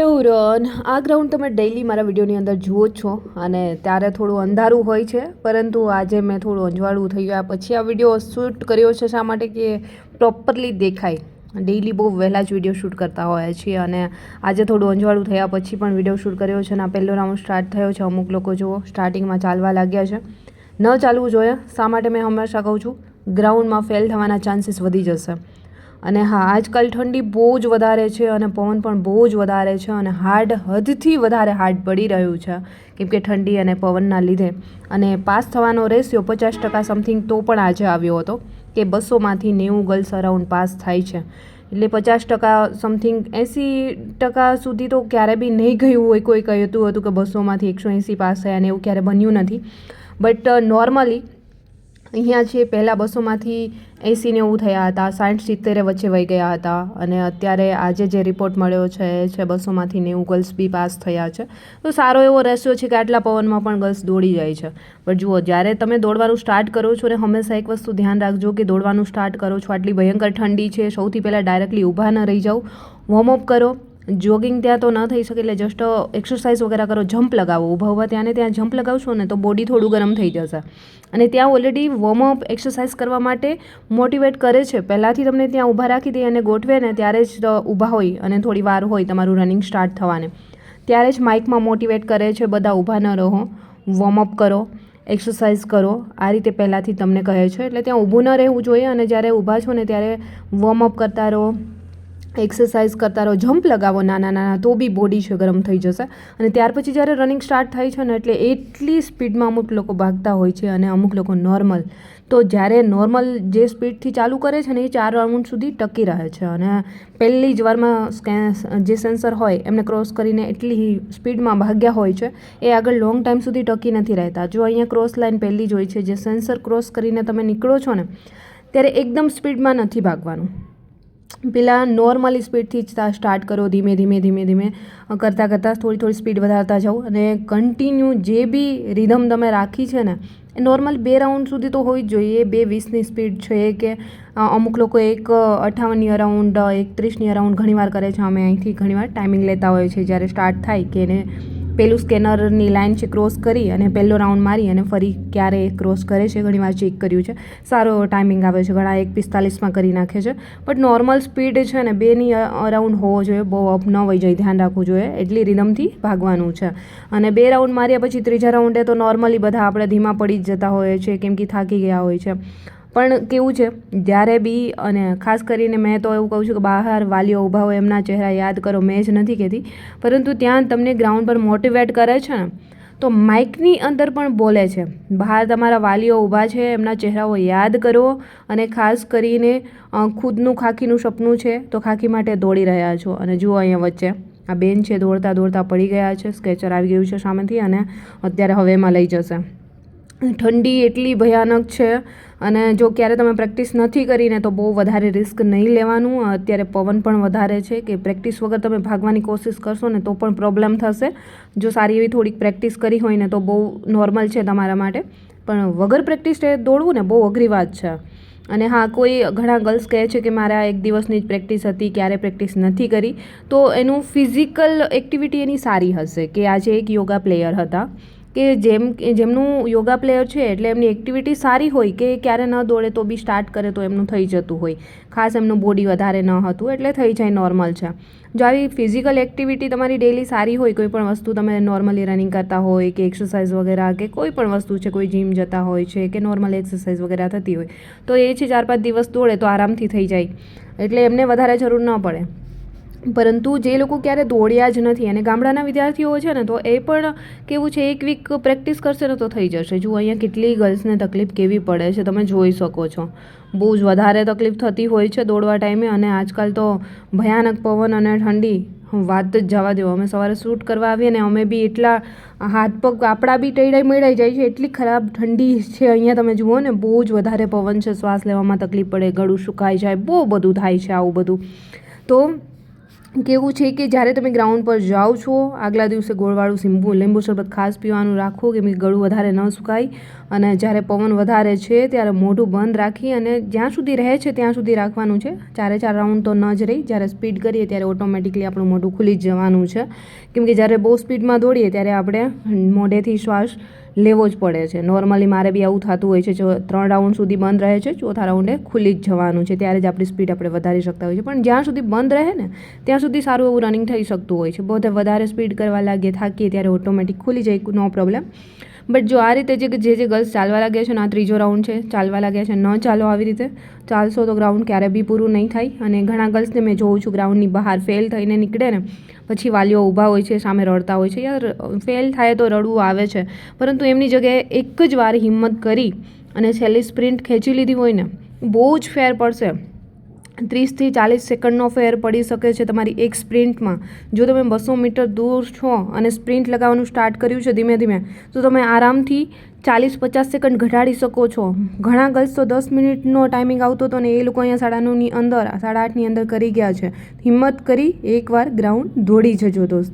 Hello રોન, આ ground તમે daily મારા વિડીયોની અંદર જુઓ જ છો અને ત્યારે થોડું અંધારું હોય છે, પરંતુ આજે મેં થોડું અંજવાળું થઈ ગયા પછી આ વિડીયો શૂટ કર્યો છે. શા માટે કે પ્રોપરલી દેખાય. ડેઈલી બહુ વહેલા જ વિડીયો શૂટ કરતા હોય છીએ અને આજે થોડું અંજવાળું થયા પછી પણ વિડીયો શૂટ કર્યો છે અને આ પહેલો રાઉન્ડ સ્ટાર્ટ થયો છે. અમુક લોકો જુઓ સ્ટાર્ટિંગમાં ચાલવા લાગ્યા છે. ન ચાલવું જોઈએ. શા માટે મેં હંમેશા કહું છું, ગ્રાઉન્ડમાં ફેલ થવાના ચાન્સીસ વધી જશે. અને હા, આજકાલ ઠંડી બહુ જ વધારે છે અને પવન પણ બહુ જ વધારે છે અને હદથી વધારે હાર્ડ પડી રહ્યું છે, કેમ કે ઠંડી અને પવનના લીધે. અને પાસ થવાનો રેશિયો 50% સમથિંગ તો પણ આજે આવ્યો હતો કે 200માંથી 90 ગર્લ્સ અરાઉન્ડ પાસ થાય છે. એટલે 50% સમથિંગ 80% સુધી તો ક્યારે બી નહીં ગયું હોય. કોઈ કહેતું હતું કે 200માંથી 180 પાસ થયા અને એવું ક્યારે બન્યું નથી. બટ નોર્મલી અહીંયા છે પહેલાં 200માંથી 80-90 થયા હતા, 60-70 વચ્ચે વહી ગયા હતા અને અત્યારે આજે જે રિપોર્ટ મળ્યો છે એ છે 200માંથી 90 ગર્લ્સ બી પાસ થયા છે. તો સારો એવો રેશિયો છે કે આટલા પવનમાં પણ ગર્લ્સ દોડી જાય છે. પણ જુઓ, જ્યારે તમે દોડવાનું સ્ટાર્ટ કરો છો ને હંમેશા એક વસ્તુ ધ્યાન રાખજો કે દોડવાનું સ્ટાર્ટ કરો છો, આટલી ભયંકર ઠંડી છે, સૌથી પહેલાં ડાયરેક્ટલી ઊભા ન રહી જાઓ, વોર્મઅપ કરો. જોગિંગ ત્યાં તો ન થઈ શકે એટલે જસ્ટ એક્સરસાઇઝ વગેરે કરો, જમ્પ લગાવો. ઊભા ત્યાં ને ત્યાં જમ્પ લગાવશો ને તો બોડી થોડું ગરમ થઈ જશે. અને ત્યાં ઓલરેડી વોર્મઅપ એક્સરસાઇઝ કરવા માટે મોટિવેટ કરે છે. પહેલાંથી તમને ત્યાં ઊભા રાખી દે અને ગોઠવે ને ત્યારે જ ઊભા હોય અને થોડી વાર હોય તમારું રનિંગ સ્ટાર્ટ થવાને, ત્યારે જ માઇકમાં મોટિવેટ કરે છે બધા ઊભા ન રહો, વોર્મઅપ કરો, એક્સરસાઇઝ કરો. આ રીતે પહેલાંથી તમને કહે છે. એટલે ત્યાં ઊભું ન રહેવું જોઈએ અને જ્યારે ઊભા છો ને ત્યારે વોર્મઅપ કરતા રહો, એક્સરસાઇઝ કરતા રહો, જમ્પ લગાવો નાના નાના, તો બી બોડી છે ગરમ થઈ જશે. અને ત્યાર પછી જ્યારે રનિંગ સ્ટાર્ટ થાય છે ને એટલે એટલી સ્પીડમાં અમુક લોકો ભાગતા હોય છે અને અમુક લોકો નોર્મલ. તો જ્યારે નોર્મલ જે સ્પીડથી ચાલુ કરે છે ને એ 4 રાઉન્ડ સુધી ટકી રહે છે અને પહેલી જ વારમાં જે સેન્સર હોય એમને ક્રોસ કરીને એટલી સ્પીડમાં ભાગ્યા હોય છે એ આગળ લોંગ ટાઈમ સુધી ટકી નથી રહેતા. જો અહીંયા ક્રોસ લાઇન પહેલી જ હોય છે, જે સેન્સર ક્રોસ કરીને તમે નીકળો છો ને ત્યારે એકદમ સ્પીડમાં નથી ભાગવાનું. પેલા નોર્મલી સ્પીડથી જ સ્ટાર્ટ કરો, ધીમે ધીમે ધીમે ધીમે કરતાં થોડી સ્પીડ વધારતા જાઓ અને કન્ટિન્યુ જે બી રિધમ તમે રાખી છે ને એ નોર્મલ 2 રાઉન્ડ સુધી તો હોવી જ જોઈએ. 2:20ની સ્પીડ છે કે અમુક લોકો 1:58ની અરાઉન્ડ, 1:30ની અરાઉન્ડ ઘણીવાર કરે છે. અમે અહીંથી ઘણીવાર ટાઈમિંગ લેતા હોઈએ છીએ જ્યારે સ્ટાર્ટ થાય કે એને પેલું સ્કેનરની લાઇન છે ક્રોસ કરી અને પહેલો રાઉન્ડ મારી અને ફરી ક્યારે ક્રોસ કરે છે, ઘણીવાર ચેક કર્યું છે. સારો એવો ટાઈમિંગ આવે છે, ઘણા 1:45માં કરી નાખે છે. બટ નોર્મલ સ્પીડ છે ને 2ની અરાઉન્ડ હોવો જોઈએ, બહુ અપ ન વહી જાય, ધ્યાન રાખવું જોઈએ. એટલી રિધમથી ભાગવાનું છે. અને 2 રાઉન્ડ માર્યા પછી ત્રીજા રાઉન્ડે તો નોર્મલી બધા આપણે ધીમા પડી જ જતા હોઈએ છીએ કેમ કે થાકી ગયા હોય છે. પણ કેવું છે, જ્યારે બી અને ખાસ કરીને મેં તો એવું કહું છું કે બહાર વાલીઓ ઊભા હોય એમના ચહેરા યાદ કરો. મેં જ નથી કહેતી, પરંતુ ત્યાં તમને ગ્રાઉન્ડ પર મોટિવેટ કરે છે ને તો માઇકની અંદર પણ બોલે છે. બહાર તમારા વાલીઓ ઊભા છે, એમના ચહેરાઓ યાદ કરો અને ખાસ કરીને ખુદનું ખાખીનું સપનું છે તો ખાખી માટે દોડી રહ્યા છો. અને જુઓ અહીંયા વચ્ચે આ બેન છે, દોડતા દોડતા પડી ગયા છે, સ્કેચર આવી ગયું છે સામેથી અને અત્યારે હવે એમાં લઈ જશે. ઠંડી એટલી ભયાનક છે અને જો ક્યારે તમે પ્રેક્ટિસ નથી કરીને તો બહુ વધારે રિસ્ક નહીં લેવાનું. અત્યારે પવન પણ વધારે છે કે પ્રેક્ટિસ વગર તમે ભાગવાની કોશિશ કરશો ને તો પણ પ્રોબ્લેમ થશે. જો સારી એવી થોડીક પ્રેક્ટિસ કરી હોય ને તો બહુ નોર્મલ છે તમારા માટે, પણ વગર પ્રેક્ટિસે દોડવું ને બહુ અઘરી વાત છે. અને હા, ઘણા ગર્લ્સ કહે છે કે મારા 1 દિવસની જ પ્રેક્ટિસ હતી, ક્યારે પ્રેક્ટિસ નથી કરી. તો એનું ફિઝિકલ એક્ટિવિટી એની સારી હશે. કે આજે એક યોગા પ્લેયર હતા કે જેમનું યોગા પ્લેયર છે એટલે એમની એક્ટિવિટી સારી હોય કે ક્યારે ન દોડે તો બી સ્ટાર્ટ કરે તો એમનું થઈ જતું હોય. ખાસ એમનું બોડી વધારે ન હતું એટલે થઈ જાય, નોર્મલ છે. જો આવી ફિઝિકલ એક્ટિવિટી તમારી ડેલી સારી હોય, કોઈ પણ વસ્તુ તમે નોર્મલી રનિંગ કરતા હોય કે એક્સરસાઇઝ વગેરે કે કોઈ પણ વસ્તુ છે, કોઈ જીમ જતા હોય છે કે નોર્મલ એક્સરસાઇઝ વગેરે થતી હોય તો એ છે 4-5 દિવસ દોડે તો આરામથી થઈ જાય, એટલે એમને વધારે જરૂર ન પડે. પરંતુ જે લોકો ક્યારે દોડ્યા જ નથી અને ગામડાના વિદ્યાર્થીઓ છે ને તો એ પણ કેવું છે, 1 વીક પ્રેક્ટિસ કરશે ને તો થઈ જશે. જુઓ અહીંયા કેટલી ગર્લ્સને તકલીફ કેવી પડે છે તમે જોઈ શકો છો. બહુ જ વધારે તકલીફ થતી હોય છે દોડવા ટાઈમે. અને આજકાલ તો ભયાનક પવન અને ઠંડી, વાત જ જવા દો. અમે સવારે શૂટ કરવા આવીએ ને અમે બી એટલા હાથ પગ આપણા બી મળાઈ જાય છે, એટલી ખરાબ ઠંડી છે અહીંયા. તમે જુઓ ને બહુ જ વધારે પવન છે, શ્વાસ લેવામાં તકલીફ પડે, ગળું સુકાઈ જાય, બહુ બધું થાય છે આવું બધું. તો કેવું છે કે જ્યારે તમે ગ્રાઉન્ડ પર જાઓ છો આગલા દિવસે ગોળવાળું લીંબુ શરબત ખાસ પીવાનું રાખો કેમ કે ગળું વધારે ન સુકાય. અને જ્યારે પવન વધારે છે ત્યારે મોઢું બંધ રાખી અને જ્યાં સુધી રહે છે ત્યાં સુધી રાખવાનું છે. 4 રાઉન્ડ તો ન જ રહી. જ્યારે સ્પીડ કરીએ ત્યારે ઓટોમેટિકલી આપણું મોઢું ખુલી જ જવાનું છે, કેમ કે જ્યારે બહુ સ્પીડમાં દોડીએ ત્યારે આપણે મોઢેથી શ્વાસ લેવો જ પડે છે. નોર્મલી મારે બી આવું થતું હોય છે. 3 રાઉન્ડ સુધી બંધ રહે છે, 4થા રાઉન્ડે ખુલી જ જવાનું છે. ત્યારે જ આપણી સ્પીડ આપણે વધારી શકતા હોઈએ છીએ. પણ જ્યાં સુધી બંધ રહે ને ત્યાં સુધી સારું એવું રનિંગ થઈ શકતું હોય છે. બહુ વધારે સ્પીડ કરવા લાગીએ, થાકીએ ત્યારે ઓટોમેટિક ખુલી જાય, નો પ્રોબ્લેમ. બટ જો આ રીતે જે ગર્લ્સ ચાલવા લાગ્યા છે ને, આ 3જો રાઉન્ડ છે, ચાલવા લાગ્યા છે, ન ચાલો આવી રીતે. ચાલશો તો ગ્રાઉન્ડ ક્યારે બી પૂરું નહીં થાય. અને ઘણા ગર્લ્સને મેં જોઉં છું ગ્રાઉન્ડની બહાર ફેલ થઈને નીકળે ને પછી વાલીઓ ઊભા હોય છે, સામે રડતા હોય છે. યાર, ફેલ થાય તો રડવું આવે છે, પરંતુ એમની જગ્યાએ એક જ વાર હિંમત કરી અને છેલ્લી સ્પ્રિન્ટ ખેંચી લીધી હોય ને, બહુ જ ફેર પડશે. 30 થી 40 સેકન્ડનો ફેર પડી શકે છે તમારી એક સ્પ્રિન્ટમાં. જો તમે 200 મીટર દૂર છો અને સ્પ્રિન્ટ લગાવવાનું સ્ટાર્ટ કર્યું છે ધીમે ધીમે, તો તમે આરામથી 40-50 સેકન્ડ ઘટાડી શકો છો. ઘણા ગર્લ્સ તો 10 મિનિટનો ટાઈમિંગ આવતો હતો ને એ લોકો અહીંયા 9:30ની અંદર 8:30ની અંદર કરી ગયા છે. હિંમત કરી એકવાર ગ્રાઉન્ડ દોડી જજો દોસ્તો.